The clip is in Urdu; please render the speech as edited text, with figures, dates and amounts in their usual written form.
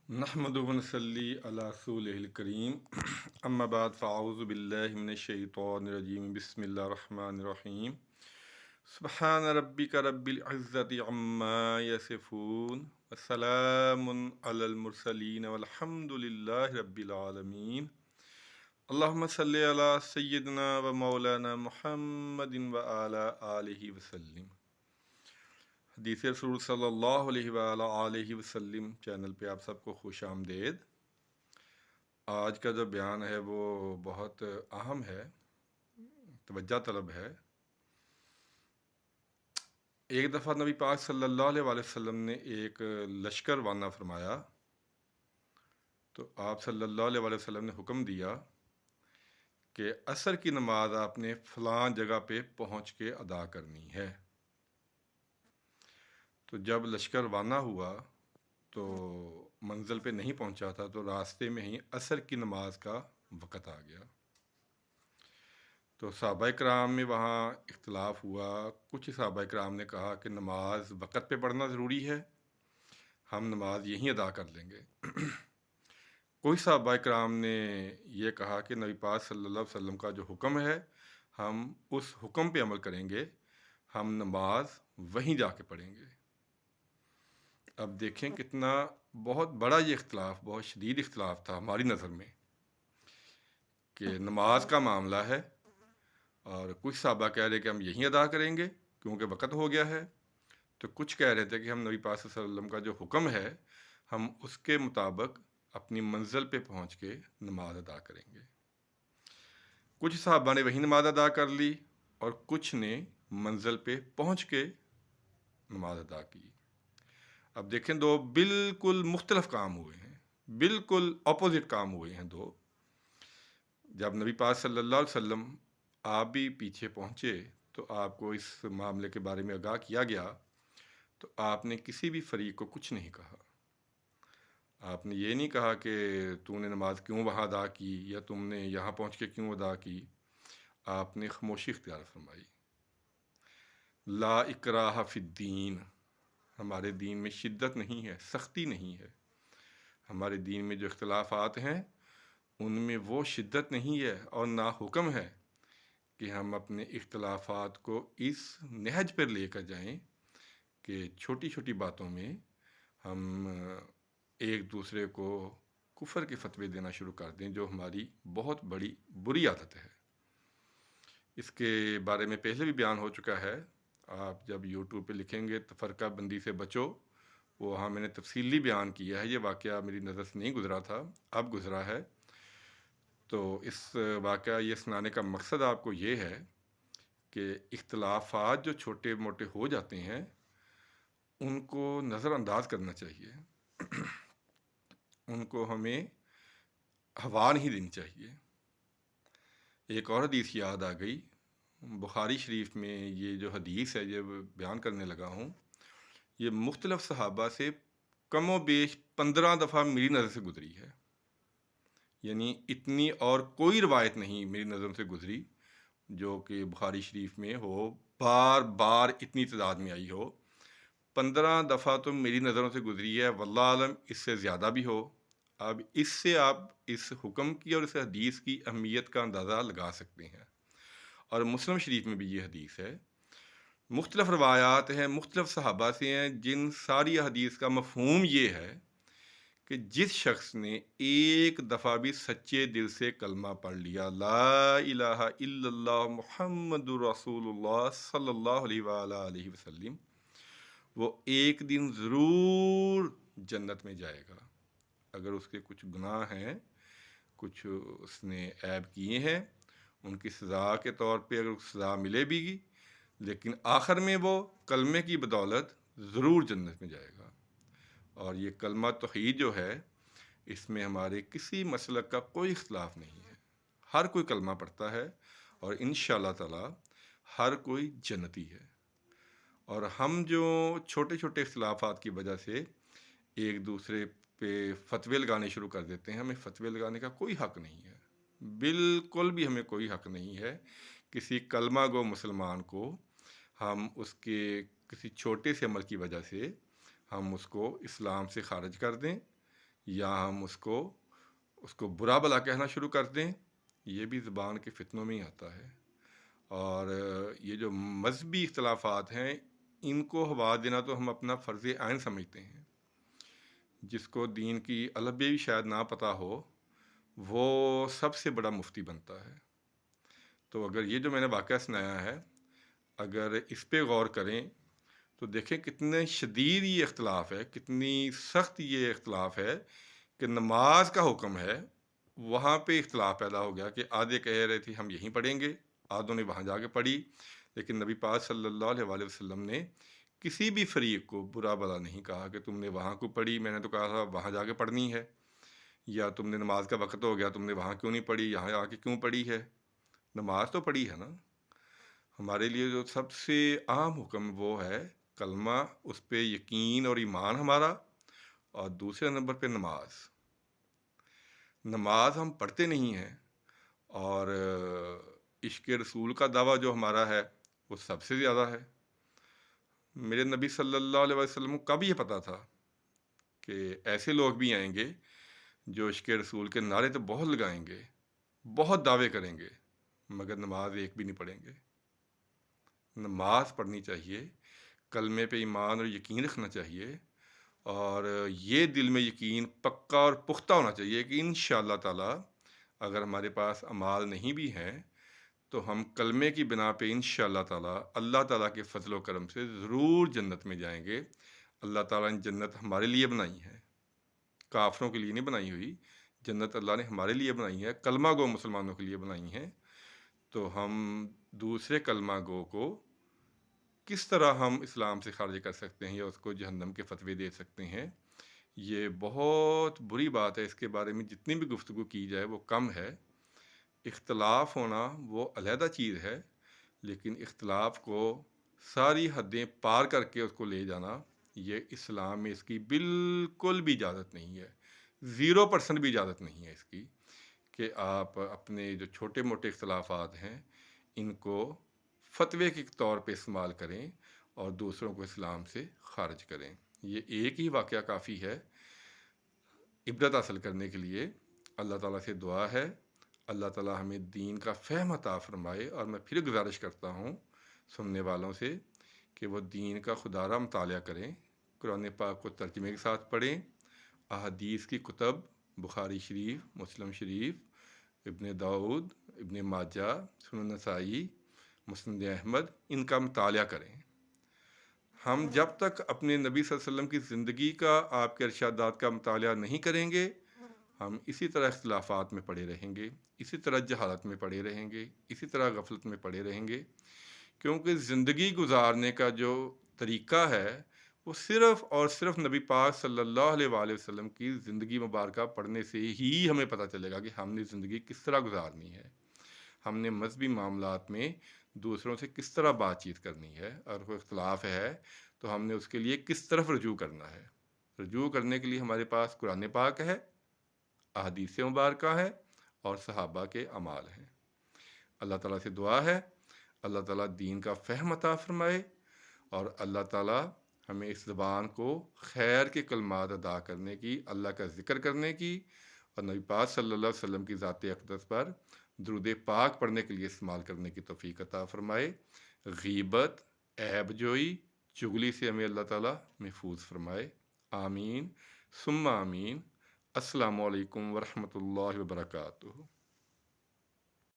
نحمد و نصلی علی رسولہ الکریم اما بعد فاعوذ باللہ من الشیطان الرجیم بسم اللہ الرحمن الرحیم سبحان ربک رب العزت عما یصفون وسلام علی المرسلین والحمد للہ رب العالمین اللہم صلی علی سیدنا و مولانا محمد و علی آلہ وسلم۔ حدیث رسول صلی اللہ علیہ وآلہ وسلم چینل پہ آپ سب کو خوش آمدید۔ آج کا جو بیان ہے وہ بہت اہم ہے، توجہ طلب ہے۔ ایک دفعہ نبی پاک صلی اللہ علیہ وسلم نے ایک لشکر روانہ فرمایا تو آپ صلی اللہ علیہ وسلم نے حکم دیا کہ عصر کی نماز آپ نے فلاں جگہ پہ پہنچ کے ادا کرنی ہے۔ تو جب لشکر روانہ ہوا تو منزل پہ نہیں پہنچا تھا تو راستے میں ہی عصر کی نماز کا وقت آ گیا۔ تو صحابہ کرام میں وہاں اختلاف ہوا۔ کچھ صحابہ کرام نے کہا کہ نماز وقت پہ پڑھنا ضروری ہے، ہم نماز یہیں ادا کر لیں گے۔ کوئی صحابہ کرام نے یہ کہا کہ نبی پاک صلی اللہ علیہ وسلم کا جو حکم ہے ہم اس حکم پہ عمل کریں گے، ہم نماز وہیں جا کے پڑھیں گے۔ اب دیکھیں کتنا بہت بڑا یہ اختلاف، بہت شدید اختلاف تھا ہماری نظر میں کہ نماز کا معاملہ ہے اور کچھ صحابہ کہہ رہے کہ ہم یہیں ادا کریں گے کیونکہ وقت ہو گیا ہے، تو کچھ کہہ رہے تھے کہ ہم نبی پاک صلی اللہ علیہ وسلم کا جو حکم ہے ہم اس کے مطابق اپنی منزل پہ پہنچ کے نماز ادا کریں گے۔ کچھ صحابہ نے وہیں نماز ادا کر لی اور کچھ نے منزل پہ پہنچ کے نماز ادا کی۔ اب دیکھیں دو بالکل مختلف کام ہوئے ہیں، بالکل اپوزٹ کام ہوئے ہیں دو۔ جب نبی پاک صلی اللہ علیہ وسلم آپ بھی پیچھے پہنچے تو آپ کو اس معاملے کے بارے میں آگاہ کیا گیا تو آپ نے کسی بھی فریق کو کچھ نہیں کہا۔ آپ نے یہ نہیں کہا کہ تو نے نماز کیوں وہاں ادا کی یا تم نے یہاں پہنچ کے کیوں ادا کی، آپ نے خاموشی اختیار فرمائی۔ لا اکراہ فی الدین، ہمارے دین میں شدت نہیں ہے، سختی نہیں ہے۔ ہمارے دین میں جو اختلافات ہیں ان میں وہ شدت نہیں ہے اور نہ حکم ہے کہ ہم اپنے اختلافات کو اس نہج پر لے کر جائیں کہ چھوٹی چھوٹی باتوں میں ہم ایک دوسرے کو کفر کے فتوے دینا شروع کر دیں، جو ہماری بہت بڑی بری عادت ہے۔ اس کے بارے میں پہلے بھی بیان ہو چکا ہے، آپ جب یوٹیوب پہ لکھیں گے تو فرقہ بندی سے بچو، وہاں میں نے تفصیلی بیان کیا ہے۔ یہ واقعہ میری نظر سے نہیں گزرا تھا، اب گزرا ہے۔ تو اس واقعہ یہ سنانے کا مقصد آپ کو یہ ہے کہ اختلافات جو چھوٹے موٹے ہو جاتے ہیں ان کو نظر انداز کرنا چاہیے، ان کو ہمیں ہوا نہیں دینی چاہیے۔ ایک اور حدیث یاد آ گئی، بخاری شریف میں یہ جو حدیث ہے یہ بیان کرنے لگا ہوں، یہ مختلف صحابہ سے کم و بیش 15 دفعہ میری نظر سے گزری ہے۔ یعنی اتنی اور کوئی روایت نہیں میری نظر سے گزری جو کہ بخاری شریف میں ہو، بار بار اتنی تعداد میں آئی ہو۔ 15 دفعہ تو میری نظروں سے گزری ہے، واللہ عالم اس سے زیادہ بھی ہو۔ اب اس سے آپ اس حکم کی اور اس حدیث کی اہمیت کا اندازہ لگا سکتے ہیں۔ اور مسلم شریف میں بھی یہ حدیث ہے، مختلف روایات ہیں، مختلف صحابہ سے ہیں، جن ساری حدیث کا مفہوم یہ ہے کہ جس شخص نے ایک دفعہ بھی سچے دل سے کلمہ پڑھ لیا، لا الہ الا اللہ محمد رسول اللہ صلی اللہ علیہ وآلہ وسلم، وہ ایک دن ضرور جنت میں جائے گا۔ اگر اس کے کچھ گناہ ہیں، کچھ اس نے عیب کیے ہیں، ان کی سزا کے طور پہ اگر سزا ملے بھی گی، لیکن آخر میں وہ کلمے کی بدولت ضرور جنت میں جائے گا۔ اور یہ کلمہ توحید جو ہے اس میں ہمارے کسی مسلک کا کوئی اختلاف نہیں ہے، ہر کوئی کلمہ پڑھتا ہے اور انشاءاللہ تعالی ہر کوئی جنتی ہے۔ اور ہم جو چھوٹے چھوٹے اختلافات کی وجہ سے ایک دوسرے پہ فتوے لگانے شروع کر دیتے ہیں، ہمیں فتوے لگانے کا کوئی حق نہیں ہے، بالکل بھی ہمیں کوئی حق نہیں ہے کسی کلمہ گو مسلمان کو ہم اس کے کسی چھوٹے سے عمل کی وجہ سے ہم اس کو اسلام سے خارج کر دیں یا ہم اس کو برا بلا کہنا شروع کر دیں، یہ بھی زبان کے فتنوں میں ہی آتا ہے۔ اور یہ جو مذہبی اختلافات ہیں، ان کو ہوا دینا تو ہم اپنا فرض عین سمجھتے ہیں۔ جس کو دین کی البیہ بھی شاید نہ پتہ ہو، وہ سب سے بڑا مفتی بنتا ہے۔ تو اگر یہ جو میں نے واقعہ سنایا ہے، اگر اس پہ غور کریں تو دیکھیں کتنے شدید یہ اختلاف ہے، کتنی سخت یہ اختلاف ہے کہ نماز کا حکم ہے، وہاں پہ اختلاف پیدا ہو گیا کہ آدھے کہہ رہے تھے ہم یہیں پڑھیں گے، آدھوں نے وہاں جا کے پڑھی۔ لیکن نبی پاک صلی اللہ علیہ وآلہ وسلم نے کسی بھی فریق کو برا بلا نہیں کہا کہ تم نے وہاں کو پڑھی، میں نے تو کہا تھا وہاں جا کے پڑھنی ہے، یا تم نے نماز کا وقت ہو گیا تم نے وہاں کیوں نہیں پڑھی، یہاں آ کے کیوں پڑھی ہے؟ نماز تو پڑھی ہے نا۔ ہمارے لیے جو سب سے عام حکم وہ ہے کلمہ، اس پہ یقین اور ایمان ہمارا، اور دوسرے نمبر پہ نماز۔ نماز ہم پڑھتے نہیں ہیں، اور عشق رسول کا دعویٰ جو ہمارا ہے وہ سب سے زیادہ ہے۔ میرے نبی صلی اللہ علیہ وسلم کو کب یہ پتہ تھا کہ ایسے لوگ بھی آئیں گے جو عشق رسول کے نعرے تو بہت لگائیں گے، بہت دعوے کریں گے، مگر نماز ایک بھی نہیں پڑھیں گے۔ نماز پڑھنی چاہیے، کلمے پہ ایمان اور یقین رکھنا چاہیے، اور یہ دل میں یقین پکا اور پختہ ہونا چاہیے کہ انشاءاللہ تعالی اگر ہمارے پاس اعمال نہیں بھی ہیں تو ہم کلمے کی بنا پہ انشاءاللہ تعالی اللہ تعالیٰ کے فضل و کرم سے ضرور جنت میں جائیں گے۔ اللہ تعالیٰ نے جنت ہمارے لیے بنائی ہے، کافروں کے لیے نہیں بنائی ہوئی، جنت اللہ نے ہمارے لیے بنائی ہے، کلمہ گو مسلمانوں کے لیے بنائی ہیں۔ تو ہم دوسرے کلمہ گو کو کس طرح ہم اسلام سے خارج کر سکتے ہیں یا اس کو جہنم کے فتوے دے سکتے ہیں، یہ بہت بری بات ہے۔ اس کے بارے میں جتنی بھی گفتگو کی جائے وہ کم ہے۔ اختلاف ہونا وہ علیحدہ چیز ہے، لیکن اختلاف کو ساری حدیں پار کر کے اس کو لے جانا، یہ اسلام میں اس کی بالکل بھی اجازت نہیں ہے، 0% بھی اجازت نہیں ہے اس کی، کہ آپ اپنے جو چھوٹے موٹے اختلافات ہیں ان کو فتوے کے طور پہ استعمال کریں اور دوسروں کو اسلام سے خارج کریں۔ یہ ایک ہی واقعہ کافی ہے عبرت حاصل کرنے کے لیے۔ اللہ تعالیٰ سے دعا ہے اللہ تعالیٰ ہمیں دین کا فہم عطا فرمائے، اور میں پھر گزارش کرتا ہوں سننے والوں سے کہ وہ دین کا خدارہ مطالعہ کریں، قرآن پاک کو ترجمے کے ساتھ پڑھیں، احادیث کی کتب بخاری شریف، مسلم شریف، ابن داؤد، ابن ماجہ، سنن نسائی، مسند احمد، ان کا مطالعہ کریں۔ ہم جب تک اپنے نبی صلی اللہ علیہ وسلم کی زندگی کا، آپ کے ارشادات کا مطالعہ نہیں کریں گے، ہم اسی طرح اختلافات میں پڑے رہیں گے، اسی طرح جہالت میں پڑے رہیں گے، اسی طرح غفلت میں پڑے رہیں گے، کیونکہ زندگی گزارنے کا جو طریقہ ہے وہ صرف اور صرف نبی پاک صلی اللہ علیہ وآلہ وسلم کی زندگی مبارکہ پڑھنے سے ہی ہمیں پتہ چلے گا کہ ہم نے زندگی کس طرح گزارنی ہے، ہم نے مذہبی معاملات میں دوسروں سے کس طرح بات چیت کرنی ہے، اور کوئی اختلاف ہے تو ہم نے اس کے لیے کس طرف رجوع کرنا ہے۔ رجوع کرنے کے لیے ہمارے پاس قرآن پاک ہے، احادیث مبارکہ ہے، اور صحابہ کے اعمال ہیں۔ اللہ تعالیٰ سے دعا ہے اللہ تعالیٰ دین کا فہم عطا فرمائے، اور اللہ تعالیٰ ہمیں اس زبان کو خیر کے کلمات ادا کرنے کی، اللہ کا ذکر کرنے کی، اور نبی پاک صلی اللہ علیہ وسلم کی ذات اقدس پر درود پاک پڑھنے کے لیے استعمال کرنے کی توفیق عطا فرمائے۔ غیبت، عیب جوئی، چغلی سے ہمیں اللہ تعالیٰ محفوظ فرمائے۔ آمین ثم آمین۔ السلام علیکم ورحمۃ اللہ وبرکاتہ۔